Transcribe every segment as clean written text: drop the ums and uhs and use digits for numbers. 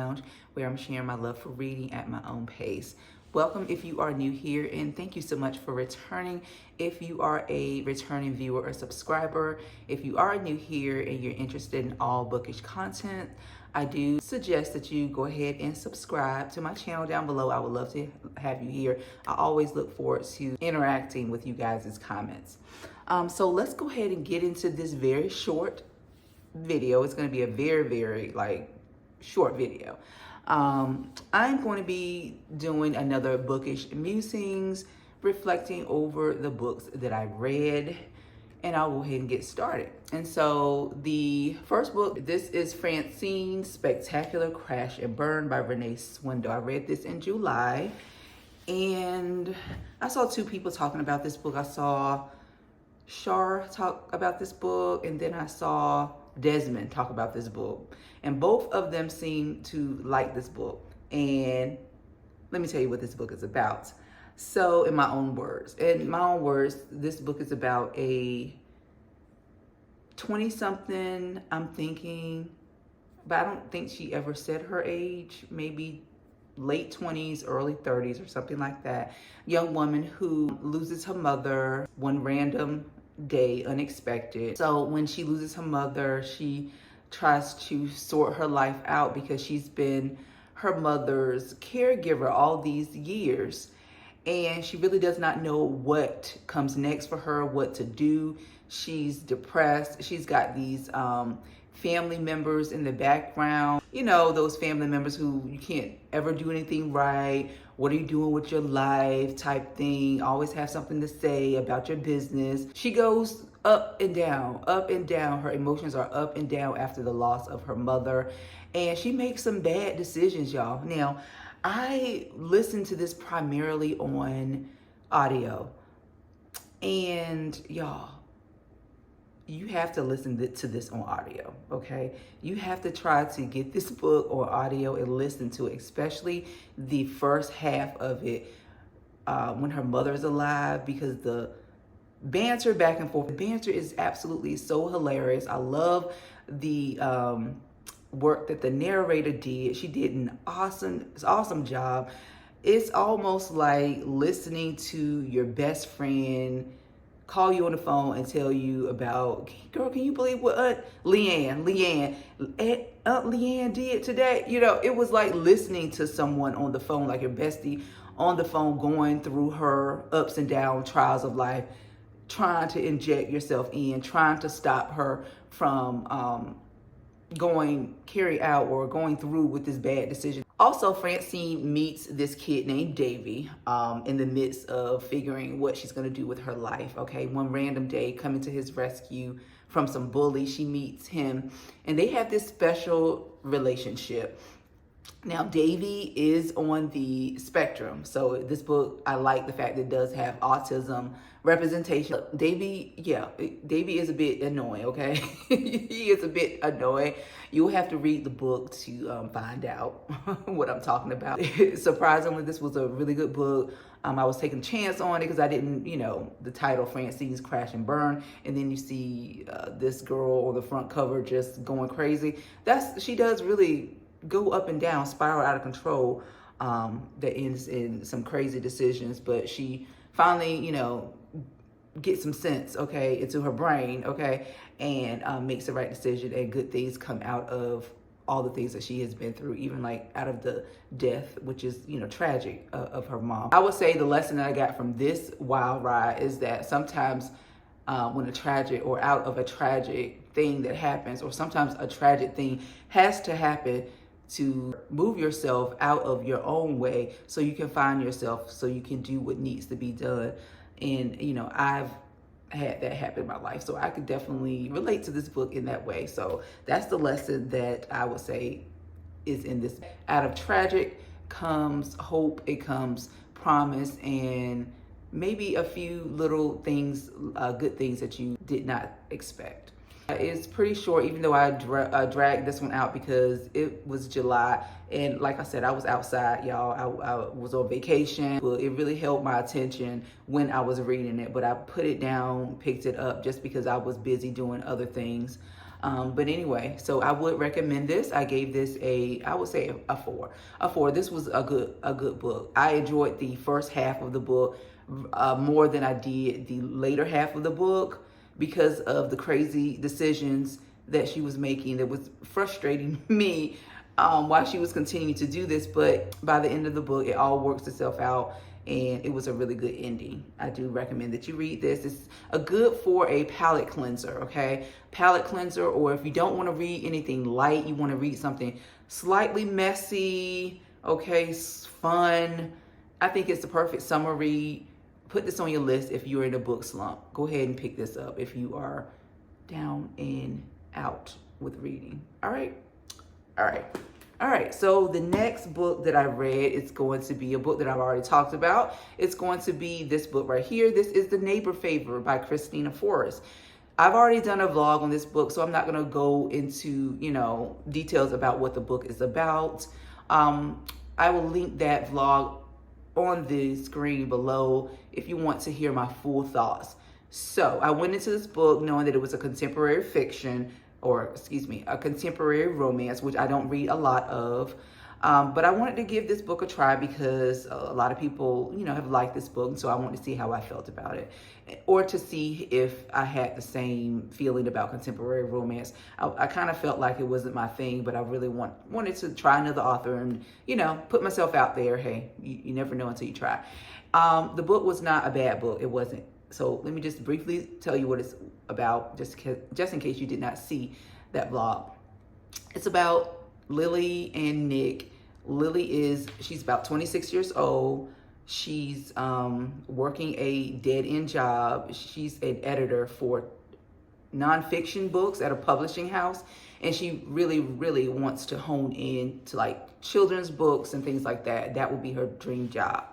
lounge where I'm sharing my love for reading at my own pace. Welcome if you are new here, and thank you so much for returning. If you are a returning viewer or subscriber, if you are new here and you're interested in all bookish content, I do suggest that you go ahead and subscribe to my channel down below. I would love to have you here. I always look forward to interacting with you guys' comments. So let's go ahead and get into this very short video. It's going to be a very short video. I'm going to be doing another bookish musings, reflecting over the books that I read, and I'll go ahead and get started. And so the first book, this is Francine's Spectacular Crash and Burn by Renee Swindle. I read this in July, and I saw two people talking about this book. I saw Shar talk about this book, and then I saw Desmond talk about this book, and both of them seem to like this book. And let me tell you what this book is about. So in my own words, this book is about a 20-something, I'm thinking, but I don't think she ever said her age, maybe late 20s, early 30s or something like that, young woman who loses her mother one random day, unexpected. So when she loses her mother, she tries to sort her life out because she's been her mother's caregiver all these years, and she really does not know what comes next for her, what to do. She's depressed. She's got these family members in the background, you know, those family members who you can't ever do anything right. What are you doing with your life type thing? Always have something to say about your business. She goes up and down, up and down. Her emotions are up and down after the loss of her mother. And she makes some bad decisions, y'all. Now, I listened to this primarily on audio. And y'all, you have to listen to this on audio, okay? You have to try to get this book on audio and listen to it, especially the first half of it when her mother is alive, because the banter back and forth, the banter is absolutely so hilarious. I love the work that the narrator did. She did an awesome job. It's almost like listening to your best friend call you on the phone and tell you about, girl, can you believe what Aunt Leanne did today? You know, it was like listening to someone on the phone, like your bestie on the phone, going through her ups and downs, trials of life, trying to inject yourself in, trying to stop her from carry out or going through with this bad decision. Also, Francine meets this kid named Davy in the midst of figuring what she's going to do with her life. Okay, one random day, coming to his rescue from some bullies, she meets him, and they have this special relationship. Now, Davy is on the spectrum. So this book, I like the fact that it does have autism representation. Davy is a bit annoying, okay? He is a bit annoying. You'll have to read the book to find out what I'm talking about. Surprisingly, this was a really good book. I was taking a chance on it because I didn't, the title, Francine's Crash and Burn, and then you see this girl on the front cover just going crazy. She does really go up and down, spiral out of control, that ends in some crazy decisions, but she finally, gets some sense, okay, into her brain, okay, and makes the right decision, and good things come out of all the things that she has been through, even like out of the death, which is, tragic, of her mom. I would say the lesson that I got from this wild ride is that sometimes when out of a tragic thing that happens, or sometimes a tragic thing has to happen to move yourself out of your own way so you can find yourself, so you can do what needs to be done. And, I've had that happen in my life, so I could definitely relate to this book in that way. So that's the lesson that I would say is in this. Out of tragic comes hope, it comes promise, and maybe a few little things, good things that you did not expect. It's pretty short, even though I dragged this one out because it was July. And like I said, I was outside, y'all. I was on vacation. Well, it really held my attention when I was reading it, but I put it down, picked it up just because I was busy doing other things. But anyway, so I would recommend this. I gave this I would say a 4. A 4. This was a good book. I enjoyed the first half of the book more than I did the later half of the book because of the crazy decisions that she was making that was frustrating me while she was continuing to do this. But by the end of the book, it all works itself out, and it was a really good ending. I do recommend that you read this. It's a good for a palate cleanser, okay? Palate cleanser, or if you don't want to read anything light, you want to read something slightly messy, okay, fun. I think it's the perfect summer read. Put this on your list if you're in a book slump. Go ahead and pick this up if you are down and out with reading. All right? All right. All right, so the next book that I read is going to be a book that I've already talked about. It's going to be this book right here. This is The Neighbor Favor by Christina Forrest. I've already done a vlog on this book, so I'm not going to go into, details about what the book is about. I will link that vlog on the screen below if you want to hear my full thoughts. So I went into this book knowing that it was a contemporary fiction, a contemporary romance, which I don't read a lot of. But I wanted to give this book a try because a lot of people, have liked this book. So I wanted to see how I felt about it, or to see if I had the same feeling about contemporary romance. I kind of felt like it wasn't my thing, but I really wanted to try another author and, put myself out there. Hey, you never know until you try. The book was not a bad book. It wasn't. So let me just briefly tell you what it's about, just in case you did not see that vlog. It's about Lily and Nick. She's about 26 years old. She's working a dead-end job. She's an editor for nonfiction books at a publishing house, and she really, really wants to hone in to like children's books and things like that. That would be her dream job.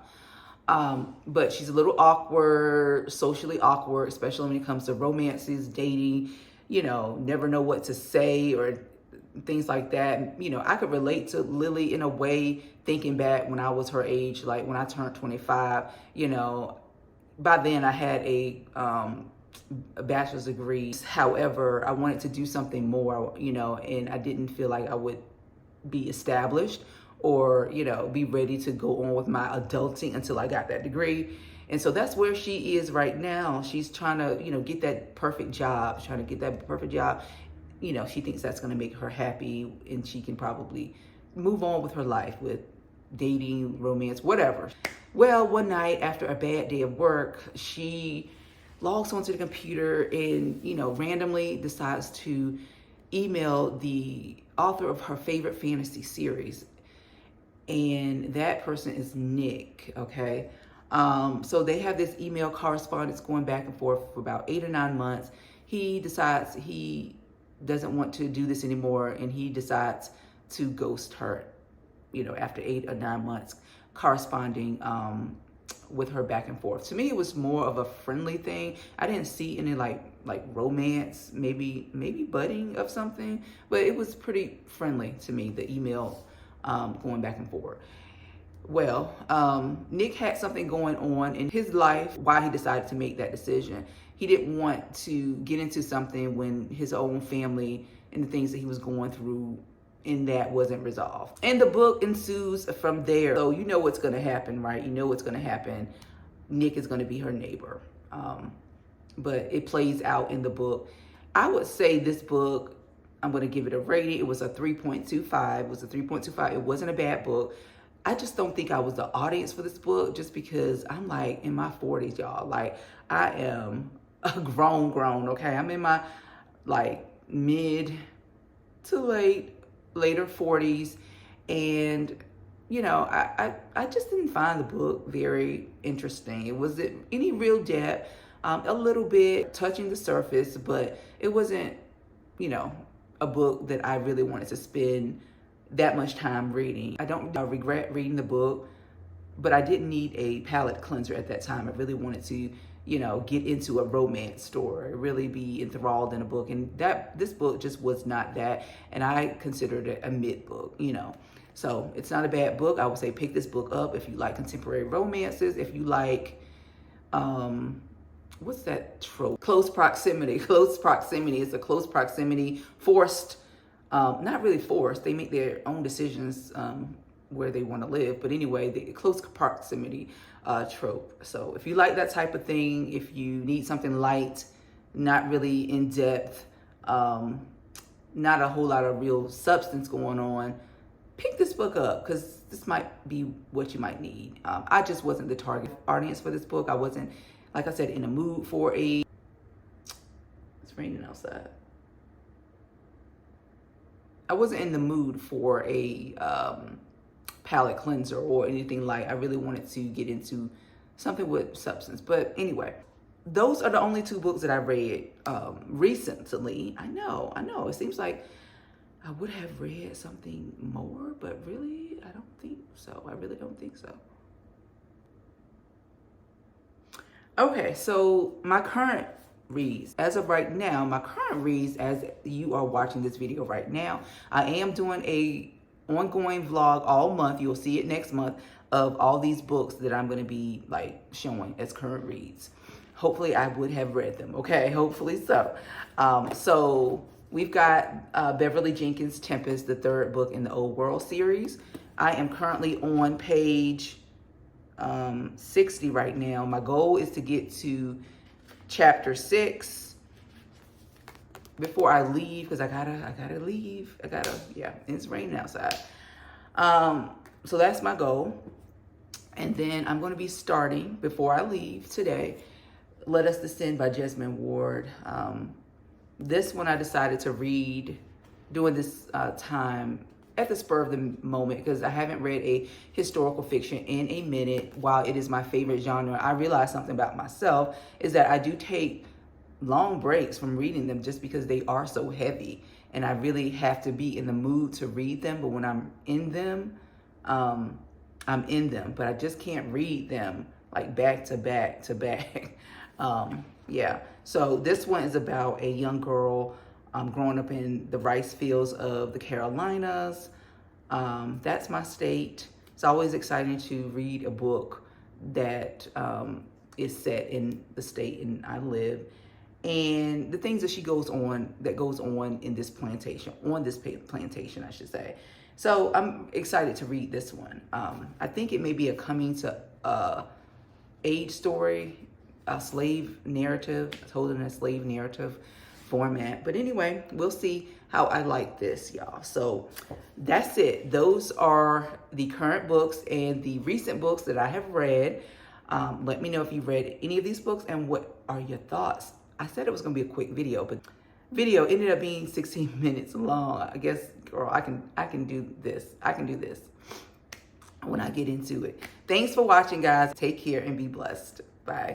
But she's a little awkward, socially awkward, especially when it comes to romances, dating, never know what to say or things like that. I could relate to Lily in a way, thinking back when I was her age, like when I turned 25, by then I had a bachelor's degree. However, I wanted to do something more, and I didn't feel like I would be established or, be ready to go on with my adulting until I got that degree. And so that's where she is right now. She's trying to, get that perfect job, She thinks that's going to make her happy, and she can probably move on with her life with dating, romance, whatever. Well, one night after a bad day of work, she logs onto the computer and, randomly decides to email the author of her favorite fantasy series. And that person is Nick, okay? So they have this email correspondence going back and forth for about 8 or 9 months. He decides he doesn't want to do this anymore, and he decides to ghost her, after 8 or 9 months corresponding with her back and forth. To me, it was more of a friendly thing. I didn't see any like romance, maybe budding of something, but it was pretty friendly to me, the email going back and forth. Well, Nick had something going on in his life why he decided to make that decision. He didn't want to get into something when his own family and the things that he was going through in that wasn't resolved. And the book ensues from there. So you know what's going to happen, right? You know what's going to happen. Nick is going to be her neighbor. But it plays out in the book. I would say this book, I'm going to give it a rating. It was a 3.25. It wasn't a bad book. I just don't think I was the audience for this book, just because I'm like in my 40s, y'all. Like, I am a grown, okay? I'm in my like mid to later 40s. And, I just didn't find the book very interesting. It wasn't any real depth, a little bit touching the surface, but it wasn't, a book that I really wanted to spend that much time reading. I don't regret reading the book, but I didn't need a palate cleanser at that time. I really wanted to, get into a romance story, really be enthralled in a book. And this book just was not that. And I considered it a mid book, So it's not a bad book. I would say pick this book up if you like contemporary romances, if you like what's that trope? Close proximity. Close proximity. It's a close proximity, forced, not really forced. They make their own decisions where they want to live. But anyway, the close proximity trope. So if you like that type of thing, if you need something light, not really in depth, not a whole lot of real substance going on, pick this book up, because this might be what you might need. I just wasn't the target audience for this book. I wasn't, like I said, in the mood for a, it's raining outside. I wasn't in the mood for a palate cleanser or anything light. I really wanted to get into something with substance. But anyway, those are the only two books that I read recently. I know. It seems like I would have read something more, but really, I don't think so. I really don't think so. Okay, so my current reads, as of right now, as you are watching this video right now, I am doing a ongoing vlog all month. You'll see it next month, of all these books that I'm going to be like showing as current reads. Hopefully I would have read them. Okay, hopefully so. So we've got Beverly Jenkins' Tempest, the third book in the Old World series. I am currently on page 60 right now. My goal is to get to chapter 6 before I leave, because I gotta leave. Yeah, it's raining outside. So that's my goal. And then I'm going to be starting, before I leave today, Let Us Descend by Jesmyn Ward. This one I decided to read during this time at the spur of the moment, because I haven't read a historical fiction in a minute. While it is my favorite genre, I realized something about myself, is that I do take long breaks from reading them just because they are so heavy, and I really have to be in the mood to read them. But when I'm in them, I'm in them, but I just can't read them like back to back to back. Yeah, so this one is about a young girl growing up in the rice fields of the Carolinas. That's my state. It's always exciting to read a book that is set in the state and I live, and the things that goes on in this plantation, I should say. So I'm excited to read this one. I think it may be a coming to age story, a slave narrative, told in a slave narrative format. But anyway, we'll see how I like this, y'all. So that's it. Those are the current books and the recent books that I have read. Let me know if you've read any of these books and what are your thoughts. I said it was gonna be a quick video, but video ended up being 16 minutes long. I guess, girl, I can do this. I can do this when I get into it. Thanks for watching, guys. Take care and be blessed. Bye.